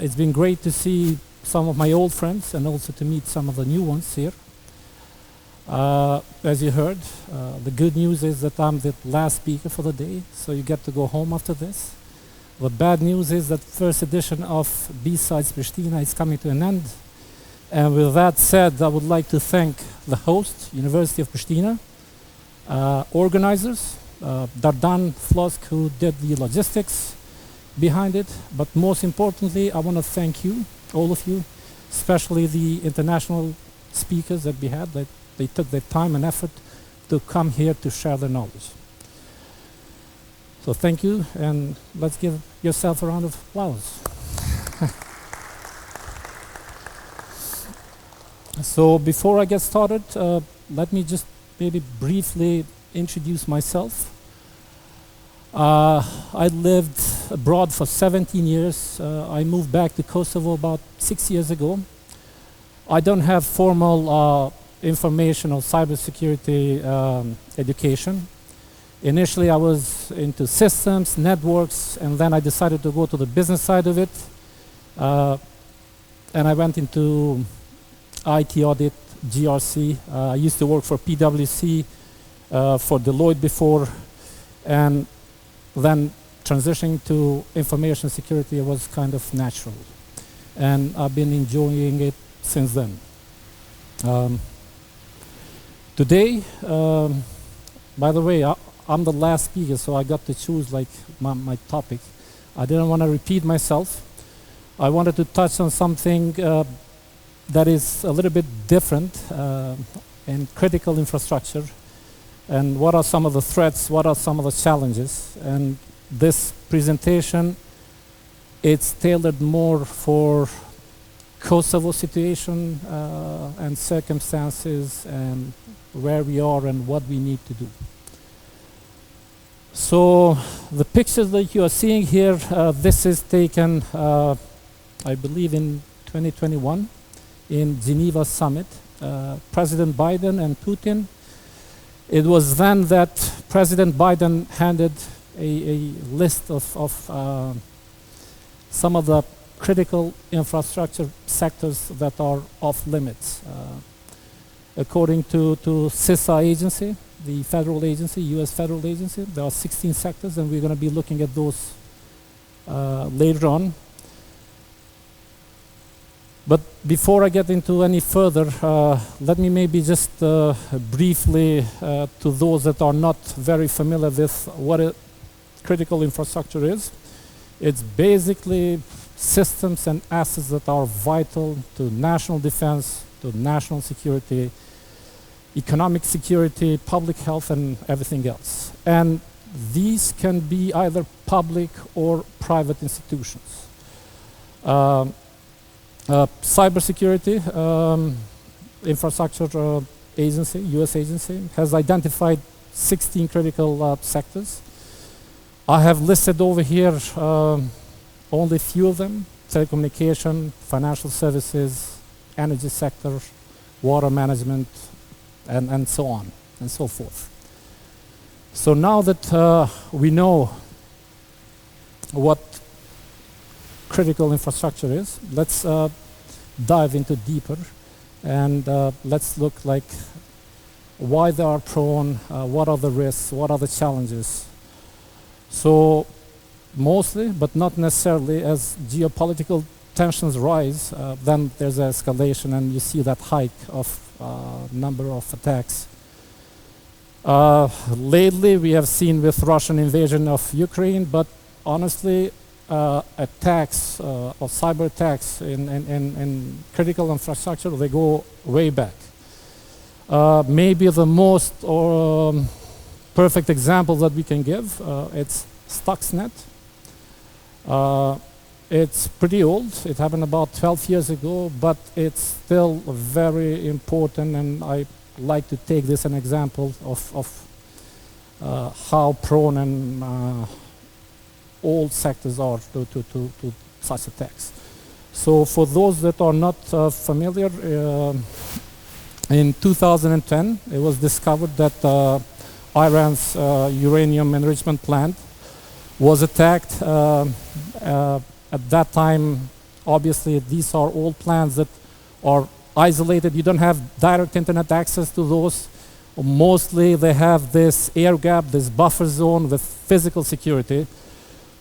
It's been great to see some of my old friends and also to meet some of the new ones here. As you heard, the good news is that I'm the last speaker for the day, so you get to go home after this. The bad news is that first edition of B-Sides Pristina is coming to an end. And with that said, I would like to thank the host, University of Pristina, organizers, Dardan Flosk, who did the logistics behind it, but most importantly, I want to thank you, all of you, especially the international speakers that we had, that they took their time and effort to come here to share their knowledge. So thank you, and let's give yourself a round of applause. So before I get started, let me just maybe briefly introduce myself. I lived abroad for 17 years. I moved back to Kosovo about 6 years ago. I don't have formal information or cybersecurity education. Initially, I was into systems, networks, and then I decided to go to the business side of it. And I went into IT audit, GRC. I used to work for PwC, for Deloitte before, and then transitioning to information security was kind of natural. And I've been enjoying it since then. Today, by the way, I'm the last speaker, so I got to choose like my topic. I didn't want to repeat myself. I wanted to touch on something that is a little bit different in critical infrastructure. And what are some of the threats? What are some of the challenges? And this presentation, it's tailored more for Kosovo situation and circumstances and where we are and what we need to do. So the pictures that you are seeing here, this is taken, I believe, in 2021 in Geneva summit. President Biden and Putin. It was then that President Biden handed a list of some of the critical infrastructure sectors that are off limits. According to CISA agency, the federal agency, US federal agency, there are 16 sectors, and we're going to be looking at those later on. But before I get into any further, let me maybe just briefly, to those that are not very familiar with what a critical infrastructure is, it's basically systems and assets that are vital to national defense, to national security, economic security, public health, and everything else. And these can be either public or private institutions. Cybersecurity infrastructure agency, US agency, has identified 16 critical sectors. I have listed over here only a few of them: telecommunication, financial services, energy sector, water management, and so on and so forth. So now that we know what critical infrastructure is, let's dive into deeper, and let's look like why they are prone, what are the risks, what are the challenges. So mostly, but not necessarily, as geopolitical tensions rise, then there's an escalation, and you see that hike of number of attacks. Lately, we have seen with Russian invasion of Ukraine, but honestly, attacks or cyber attacks in critical infrastructure, they go way back. Maybe the most perfect example that we can give, it's Stuxnet. It's pretty old. It happened about 12 years ago, but it's still very important, and I like to take this an example of how prone and all sectors are to such attacks. So for those that are not familiar, in 2010 it was discovered that Iran's uranium enrichment plant was attacked. At that time, obviously these are all plants that are isolated. You don't have direct internet access to those. Mostly they have this air gap, this buffer zone with physical security.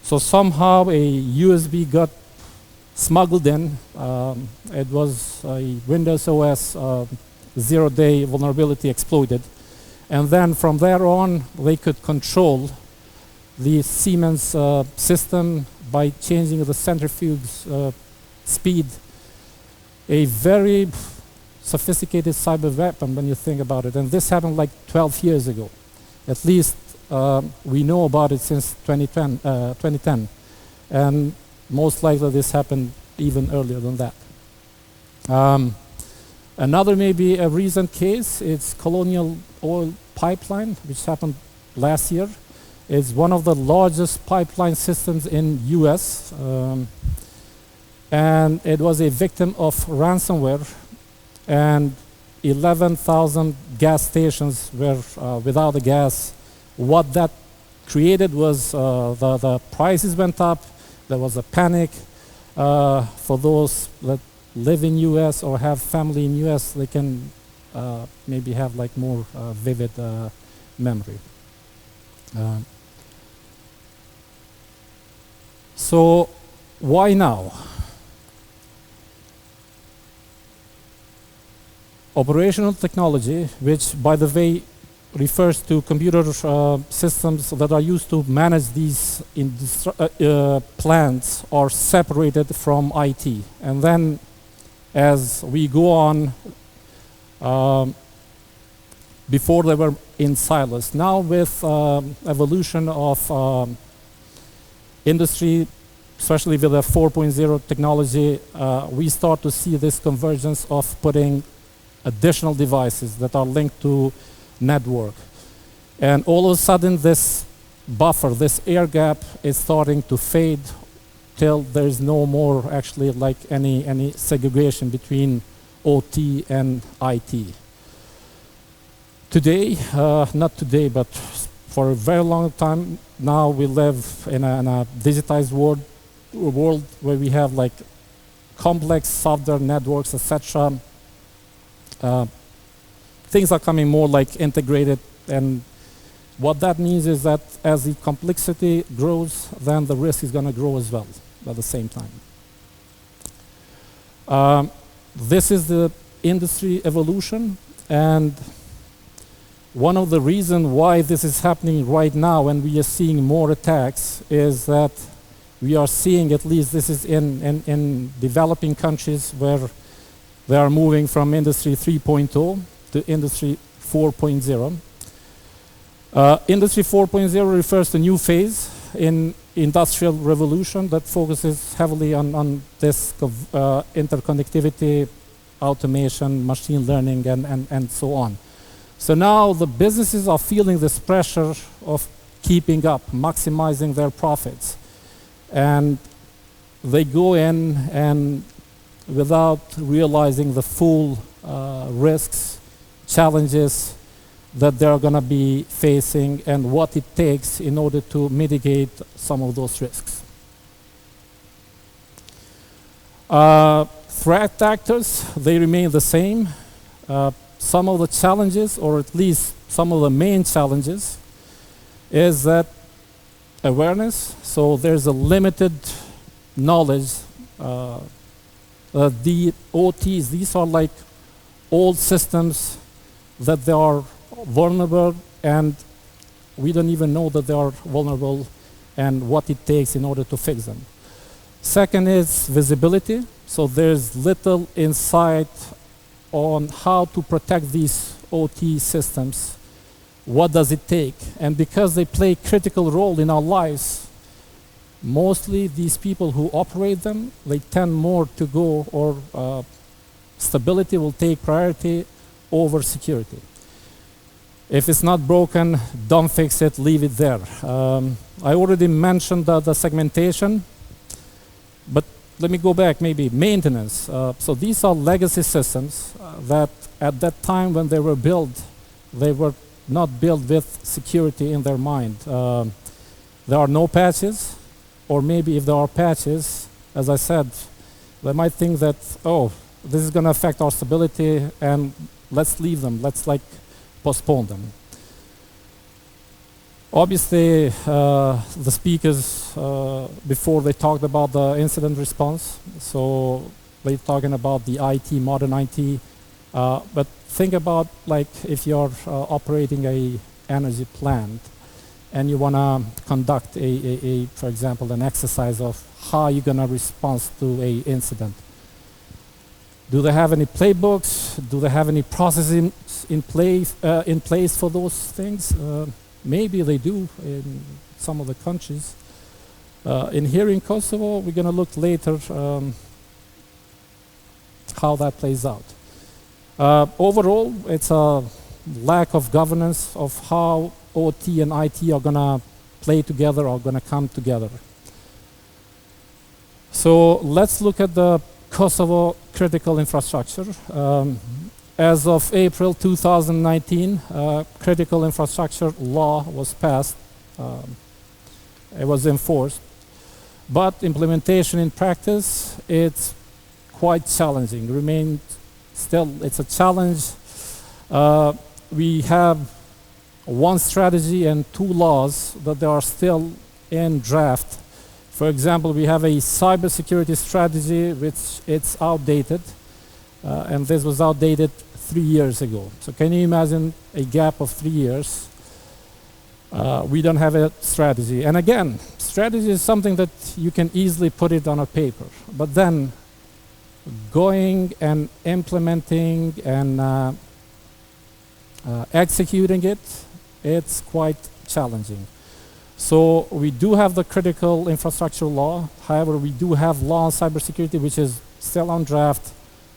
So somehow a USB got smuggled in. It was a Windows OS 0-day vulnerability exploited. And then from there on, they could control the Siemens system by changing the centrifuge speed. A very sophisticated cyber weapon when you think about it. And this happened like 12 years ago. At least we know about it since 2010. And most likely this happened even earlier than that. Another maybe a recent case, it's Colonial Oil Pipeline, which happened last year. It's one of the largest pipeline systems in US. And it was a victim of ransomware, and 11,000 gas stations were without the gas. What that created was the prices went up. There was a panic. For those that live in US or have family in US, they can maybe have like more vivid memory. So why now? Operational technology, which by the way refers to computer systems that are used to manage these plants, are separated from IT. And then as we go on, before they were in silos. Now with evolution of industry, especially with the 4.0 technology, we start to see this convergence of putting additional devices that are linked to network. And all of a sudden this buffer, this air gap is starting to fade till there's no more actually like any segregation between OT and IT. Today, not today, but for a very long time now, we live in a digitized world where we have like complex software networks, etc. Things are coming more like integrated, and what that means is that as the complexity grows, then the risk is going to grow as well at the same time. This is the industry evolution, and one of the reasons why this is happening right now and we are seeing more attacks is that we are seeing, at least this is in developing countries, where they are moving from Industry 3.0 to Industry 4.0. Industry 4.0 refers to a new phase in industrial revolution that focuses heavily on this interconnectivity, automation, machine learning, and so on. So now the businesses are feeling this pressure of keeping up, maximizing their profits. And they go in and without realizing the full risks, challenges that they're going to be facing and what it takes in order to mitigate some of those risks. Threat actors, they remain the same. Some of the challenges, or at least some of the main challenges, is that awareness. So there's a limited knowledge. The OTs, these are like old systems that they are vulnerable, and we don't even know that they are vulnerable and what it takes in order to fix them. Second is visibility. So there's little insight on how to protect these OT systems. What does it take? And because they play a critical role in our lives, mostly these people who operate them, they tend more to go, or stability will take priority over security. If it's not broken, don't fix it, leave it there. I already mentioned the segmentation, but let me go back, maybe maintenance. So these are legacy systems that at that time when they were built, they were not built with security in their mind. There are no patches, or maybe if there are patches, as I said, They might think that, oh, this is going to affect our stability, and let's leave them. Let's like postpone them. Obviously, the speakers before they talked about the incident response. So they're talking about the IT, modern IT. But think about like if you're operating a energy plant and you want to conduct for example, an exercise of how you're going to respond to a incident. Do they have any playbooks? Do they have any processes in place for those things? Maybe they do in some of the countries. In here in Kosovo, we're going to look later how that plays out. Overall, it's a lack of governance of how OT and IT are going to play together or going to come together. So let's look at the Kosovo critical infrastructure. As of April 2019, critical infrastructure law was passed. It was enforced. But implementation in practice, it's quite challenging. It's a challenge. We have one strategy and two laws that they are still in draft. For example, we have a cybersecurity strategy which it's outdated, and this was outdated 3 years ago. So can you imagine a gap of 3 years? We don't have a strategy. And again, strategy is something that you can easily put it on a paper, but then going and implementing and executing it, it's quite challenging. So we do have the critical infrastructure law. However, we do have law on cybersecurity, which is still on draft,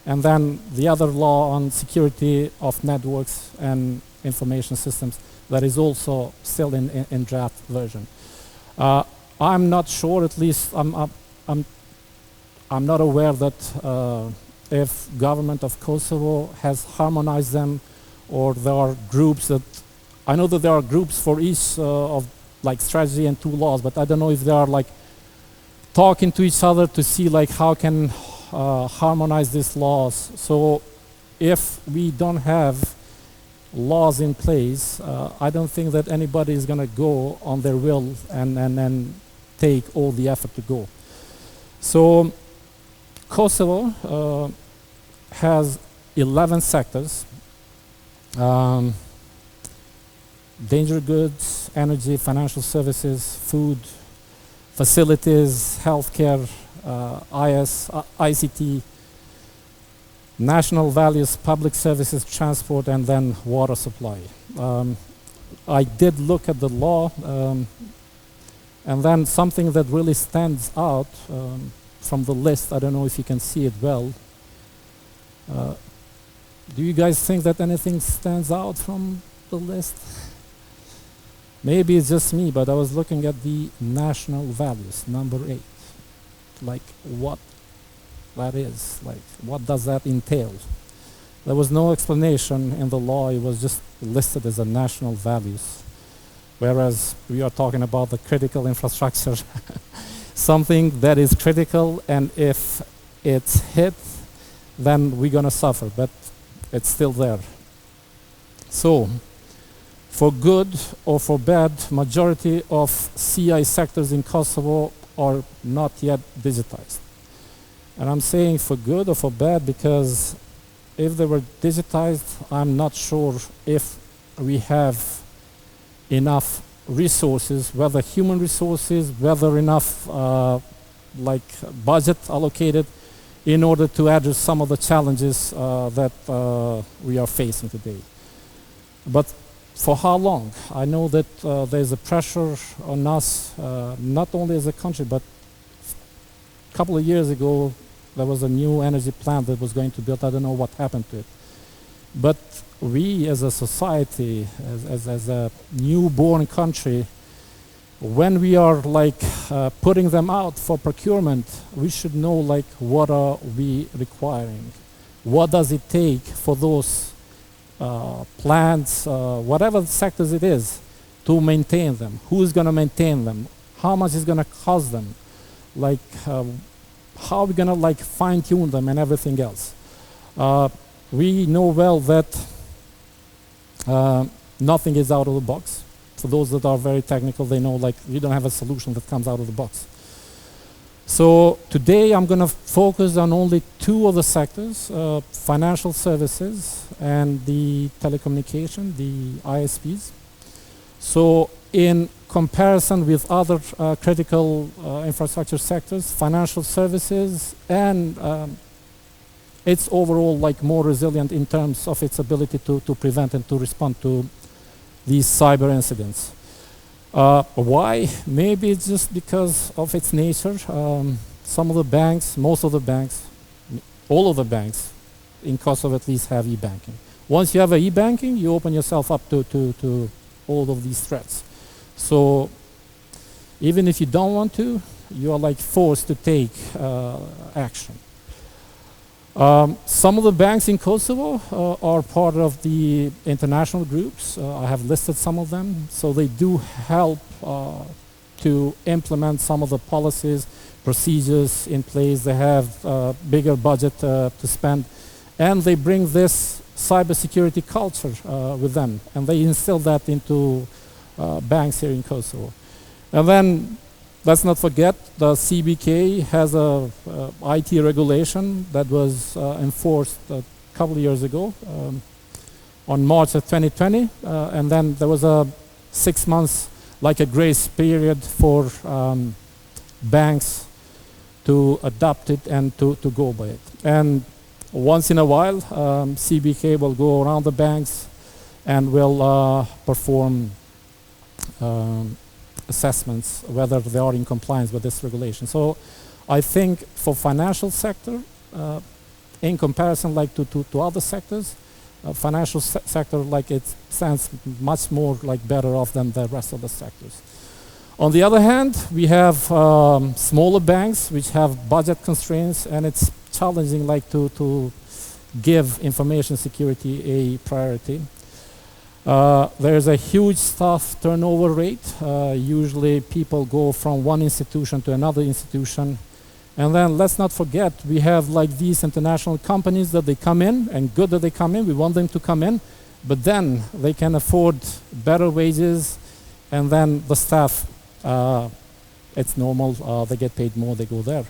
and then the other law on security of networks and information systems that is also still in draft version. I'm not sure, at least I'm not aware that if government of Kosovo has harmonized them, or there are groups that, I know that there are groups for each of like strategy and two laws, but I don't know if they are like talking to each other to see like how can harmonize these laws. So if we don't have laws in place, I don't think that anybody is going to go on their will and take all the effort to go. So Kosovo has 11 sectors. Danger goods, energy, financial services, food, facilities, healthcare, ICT, national values, public services, transport, and then water supply. I did look at the law, and then something that really stands out from the list, I don't know if you can see it well. Do you guys think that anything stands out from the list? Maybe it's just me, but I was looking at the national values, number 8. Like what that is, like what does that entail? There was no explanation in the law, it was just listed as a national values. Whereas we are talking about the critical infrastructure, something that is critical, and if it's hit, then we're gonna suffer, but it's still there. So, for good or for bad, majority of CI sectors in Kosovo are not yet digitized. And I'm saying for good or for bad because if they were digitized, I'm not sure if we have enough resources, whether human resources, whether enough like budget allocated in order to address some of the challenges that we are facing today. But for how long? I know that there's a pressure on us, not only as a country, but a couple of years ago, there was a new energy plant that was going to build. I don't know what happened to it. But we as a society, as a newborn country, when we are like putting them out for procurement, we should know like what are we requiring? What does it take for those plants, whatever sectors it is, to maintain them? Who's going to maintain them? How much is going to cost them? Like how are we gonna like fine-tune them and everything else? We know well that nothing is out of the box. For those that are very technical, they know like you don't have a solution that comes out of the box. So today I'm going to focus on only two of the sectors, financial services and the telecommunication, the ISPs. So in comparison with other critical infrastructure sectors, financial services and it's overall like more resilient in terms of its ability to prevent and to respond to these cyber incidents. Why? Maybe it's just because of its nature. Some of the banks, most of the banks, all of the banks in Kosovo at least have e-banking. Once you have e-banking, you open yourself up to all of these threats. So even if you don't want to, you are like forced to take action. Some of the banks in Kosovo are part of the international groups. I have listed some of them. So they do help to implement some of the policies, procedures in place. They have bigger budget to spend. And they bring this cybersecurity culture with them. And they instill that into banks here in Kosovo. And then let's not forget the CBK has a IT regulation that was enforced a couple of years ago on March of 2020, and then there was a 6 months like a grace period for banks to adopt it and to go by it. And once in a while, CBK will go around the banks and will perform assessments whether they are in compliance with this regulation. So I think for financial sector, in comparison like to other sectors, financial sector like it stands much more like better off than the rest of the sectors. On the other hand, we have smaller banks which have budget constraints, and it's challenging like to give information security a priority. There's a huge staff turnover rate. Usually people go from one institution to another institution. And then let's not forget, we have like these international companies that they come in, and good that they come in, we want them to come in, but then they can afford better wages, and then the staff, it's normal, they get paid more, they go there.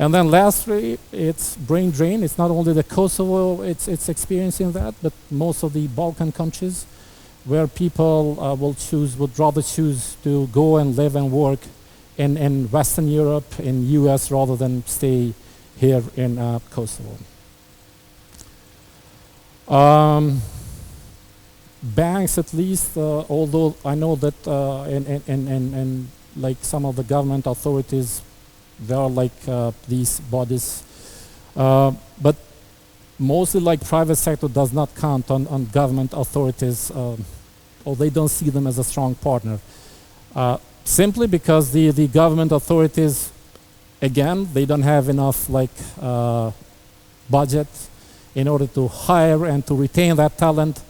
And then lastly, it's brain drain. It's not only the Kosovo, it's experiencing that, but most of the Balkan countries, where people would rather choose to go and live and work in Western Europe, in US, rather than stay here in Kosovo. Banks, at least, although I know that in like some of the government authorities, there are like these bodies, but mostly like private sector does not count on government authorities, or they don't see them as a strong partner. Simply because the government authorities, again, they don't have enough like budget in order to hire and to retain that talent.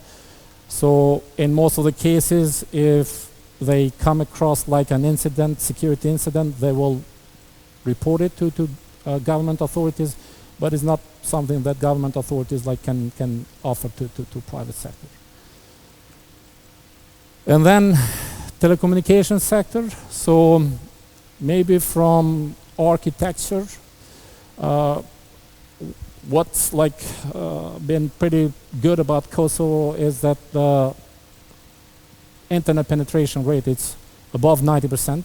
So in most of the cases, if they come across like an incident, security incident, they will report it to government authorities, but it's not something that government authorities like can offer to private sector. And then telecommunication sector. So maybe from architecture, what's like been pretty good about Kosovo is that the internet penetration rate is above 90%,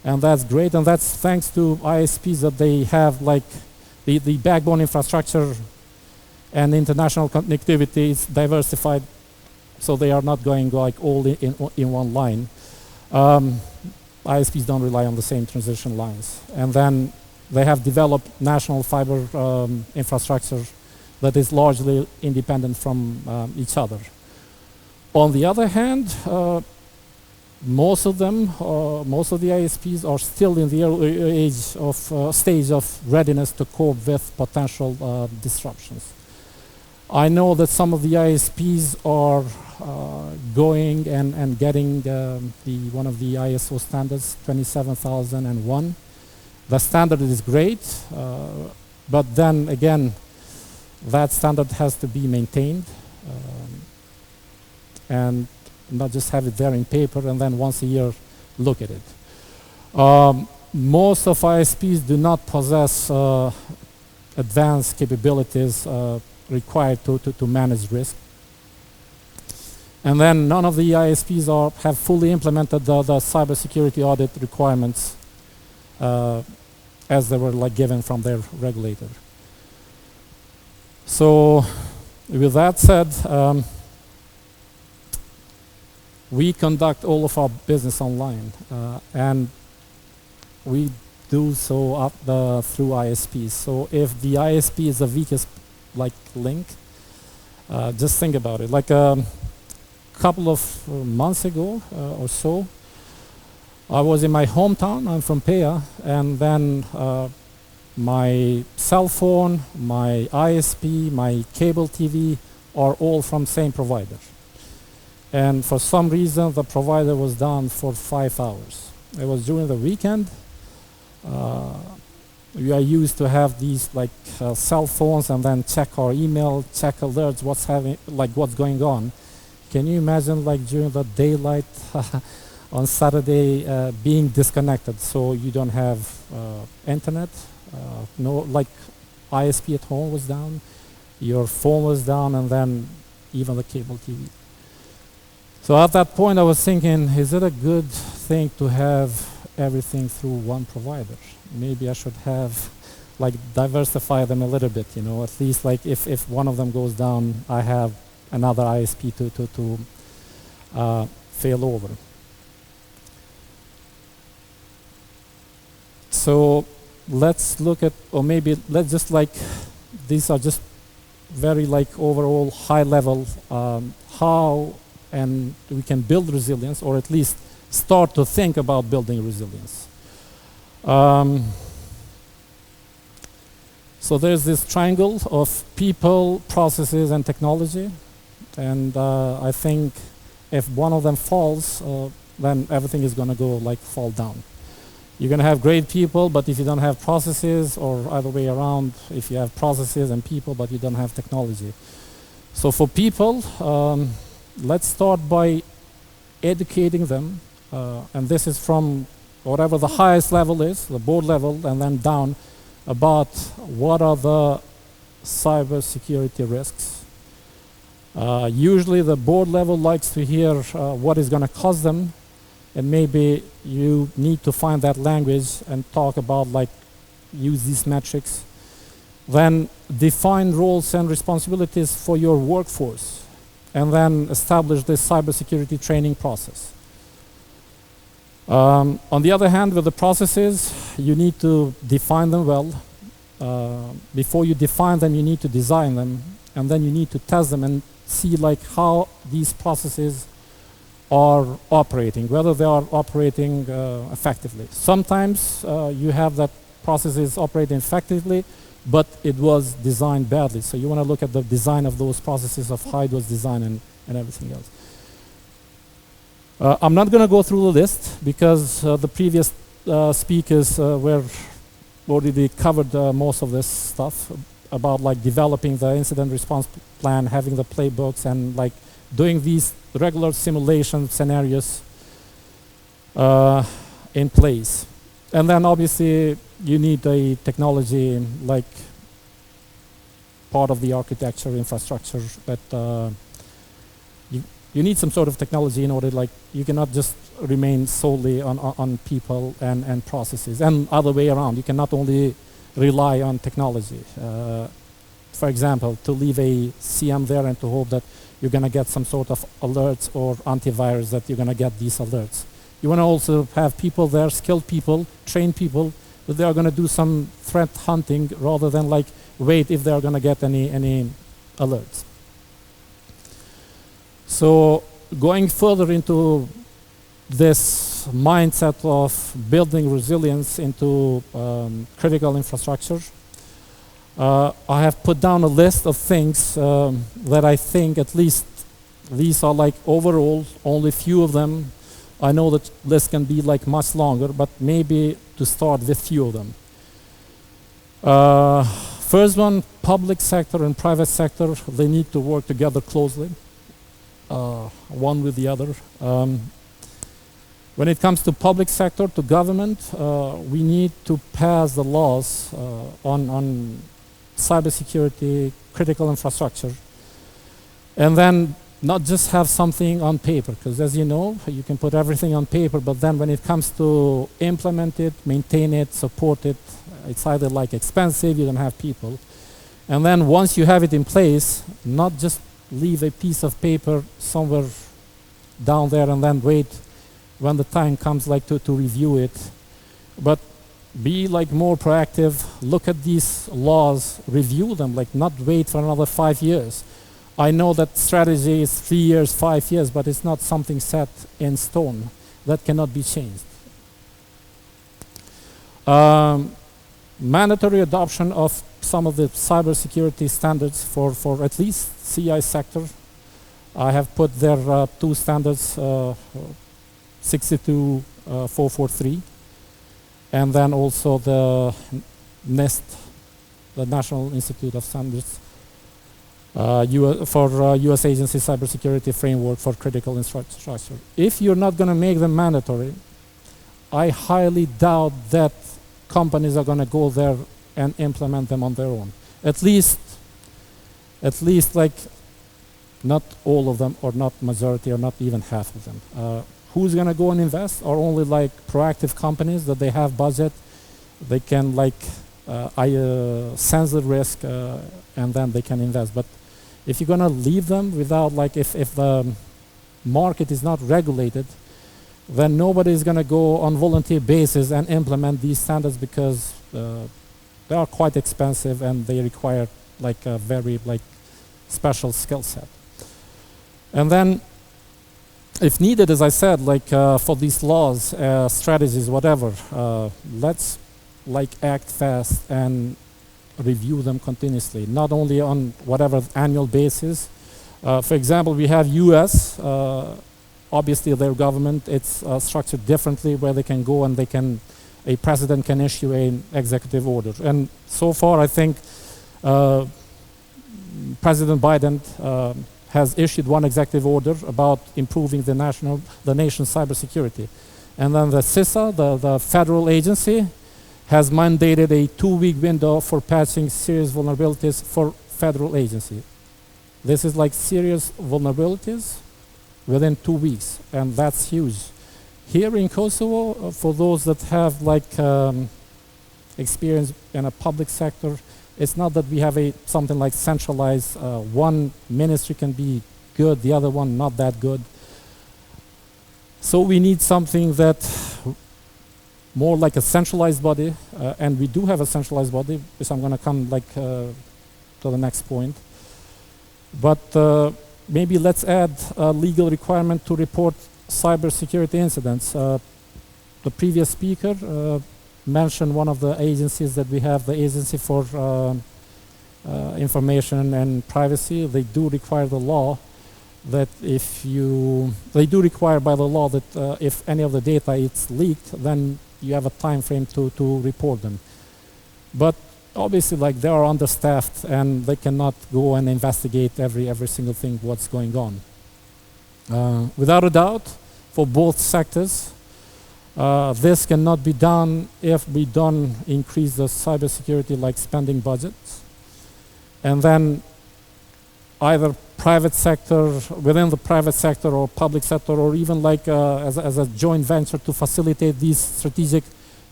and that's great, and that's thanks to ISPs that they have like the backbone infrastructure and international connectivity is diversified, so they are not going like all in one line. ISPs don't rely on the same transition lines, and then they have developed national fiber infrastructure that is largely independent from each other. On the other hand, most of them, most of the ISPs are still in the early stage of readiness to cope with potential disruptions. I know that some of the ISPs are going and getting one of the ISO standards, 27001, The standard is great, but then again, that standard has to be maintained and not just have it there in paper and then once a year look at it. Most of ISPs do not possess advanced capabilities required to manage risk. And then none of the ISPs have fully implemented the cybersecurity audit requirements as they were like given from their regulator. So with that said, we conduct all of our business online, and we do so through ISPs. So if the ISP is the weakest like link, just think about it. Like a couple of months ago or so, I was in my hometown. I'm from Peja, and then my cell phone, my ISP, my cable TV are all from same provider. And for some reason, the provider was down for 5 hours. It was during the weekend. We are used to have these like cell phones and then check our email, check alerts, what's going on. Can you imagine like during the daylight on Saturday being disconnected, so you don't have internet? No, like ISP at home was down, your phone was down, and then even the cable TV. So at that point I was thinking, is it a good thing to have everything through one provider? Maybe I should have like diversify them a little bit, you know, at least like if one of them goes down, I have another ISP to fail over. So let's look at, or maybe let's just like, these are just very like overall high level how and we can build resilience, or at least start to think about building resilience. So there's this triangle of people, processes, and technology. And I think if one of them falls, then everything is going to go like fall down. You're going to have great people, but if you don't have processes, or other way around, if you have processes and people, but you don't have technology. So for people, let's start by educating them. And this is from whatever the highest level is, the board level, and then down about what are the cybersecurity risks. Usually the board level likes to hear what is going to cause them, and maybe you need to find that language and talk about like use these metrics. Then define roles and responsibilities for your workforce, and then establish this cybersecurity training process. On the other hand, with the processes, you need to define them well. Before you define them, you need to design them, and then you need to test them and see like how these processes are operating, whether they are operating effectively. Sometimes you have that processes operating effectively, but it was designed badly. So you want to look at the design of those processes, of how it was designed and everything else. I'm not going to go through the list because the previous speakers were already covered most of this stuff about like developing the incident response plan, having the playbooks, and like doing these regular simulation scenarios in place. And then obviously you need a technology like part of the architecture infrastructure that you need some sort of technology in order, like you cannot just remain solely on people and processes, and other way around. You cannot only rely on technology. For example, to leave a CM there and to hope that you're going to get some sort of alerts or antivirus that you're going to get these alerts. You want to also have people there, skilled people, trained people, that they are going to do some threat hunting rather than like wait if they're going to get any alerts. So going further into this mindset of building resilience into critical infrastructure, I have put down a list of things that I think at least these are like overall only few of them. I know that list can be like much longer, but maybe to start with few of them. First one, public sector and private sector, they need to work together closely, one with the other. When it comes to public sector, to government, we need to pass the laws on cybersecurity, critical infrastructure, and then not just have something on paper, because as you know, you can put everything on paper, but then when it comes to implement it, maintain it, support it, it's either like expensive, you don't have people. And then once you have it in place, not just leave a piece of paper somewhere down there and then wait when the time comes like to review it, but be like more proactive, look at these laws, review them, like not wait for another 5 years. I know that strategy is 3 years, 5 years, but it's not something set in stone. That cannot be changed. Mandatory adoption of some of the cybersecurity standards for at least CI sector. I have put there 2 standards, 62443, and then also the NIST, the National Institute of Standards, for US Agency Cybersecurity Framework for Critical Infrastructure. If you're not going to make them mandatory, I highly doubt that companies are going to go there and implement them on their own. At least like not all of them, or not majority, or not even half of them. Who's going to go and invest? Are only like proactive companies that they have budget, they can like sense the risk, and then they can invest. But if you're going to leave them without, like, if the market is not regulated, then nobody is going to go on volunteer basis and implement these standards, because they are quite expensive and they require like a very like special skill set. And then if needed, as I said, like for these laws, strategies, whatever, let's like act fast and review them continuously, not only on whatever annual basis. For example, we have US, obviously their government, it's structured differently, where they can go and they can, a president can issue an executive order. And so far, I think President Biden has issued one executive order about improving the nation's cybersecurity. And then the CISA, the federal agency, has mandated a 2-week window for patching serious vulnerabilities for federal agency. This is like serious vulnerabilities within 2 weeks, and that's huge. Here in Kosovo, for those that have like experience in a public sector, it's not that we have something like centralized, one ministry can be good, the other one not that good. So we need something that more like a centralized body, and we do have a centralized body, which I'm going to come like to the next point. But maybe let's add a legal requirement to report cybersecurity incidents. The previous speaker mentioned one of the agencies that we have, the Agency for Information and Privacy. They do require the law that they do require by the law that if any of the data is leaked, then you have a time frame to report them. But obviously, like, they are understaffed and they cannot go and investigate every single thing what's going on. Without a doubt, for both sectors, this cannot be done if we don't increase the cybersecurity like spending budgets. And then either private sector, within the private sector or public sector, or even like as a joint venture to facilitate these strategic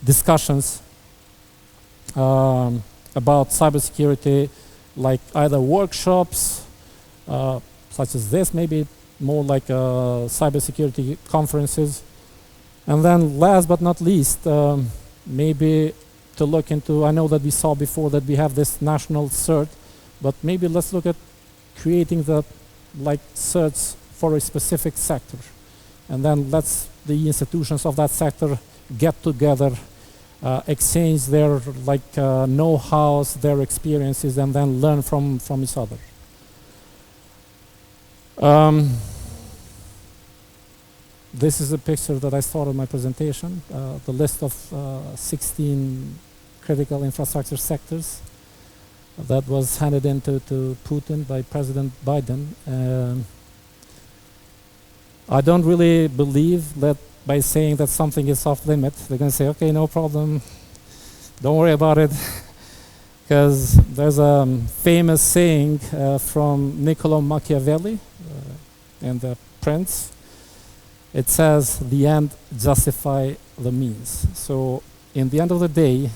discussions about cybersecurity, like either workshops such as this, maybe more like cybersecurity conferences. And then last but not least, maybe to look into, I know that we saw before that we have this national cert, but maybe let's look at creating the like certs for a specific sector. And then let's the institutions of that sector get together, exchange their like know-hows, their experiences, and then learn from each other. This is a picture that I started my presentation, the list of 16 critical infrastructure sectors that was handed into to Putin by President Biden. I don't really believe that by saying that something is off limit, they're going to say, okay, no problem, don't worry about it. Because there's a famous saying from Niccolo Machiavelli in The Prince. It says, the end justify the means. So in the end of the day,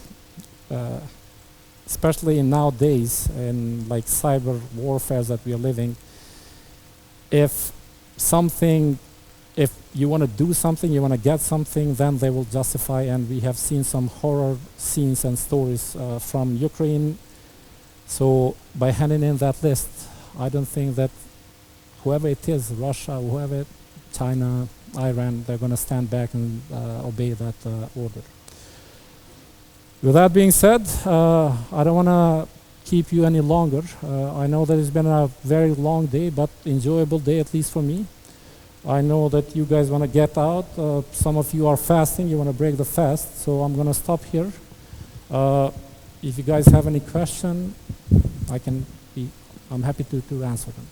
especially in nowadays, in like cyber warfare that we are living, if you want to do something, you want to get something, then they will justify, and we have seen some horror scenes and stories from Ukraine. So by handing in that list, I don't think that whoever it is, Russia, whoever, China, Iran, they're going to stand back and obey that order. With that being said, I don't want to keep you any longer. I know that it's been a very long day, but enjoyable day, at least for me. I know that you guys want to get out. Some of you are fasting, you want to break the fast, so I'm going to stop here. If you guys have any question, I'm happy to answer them.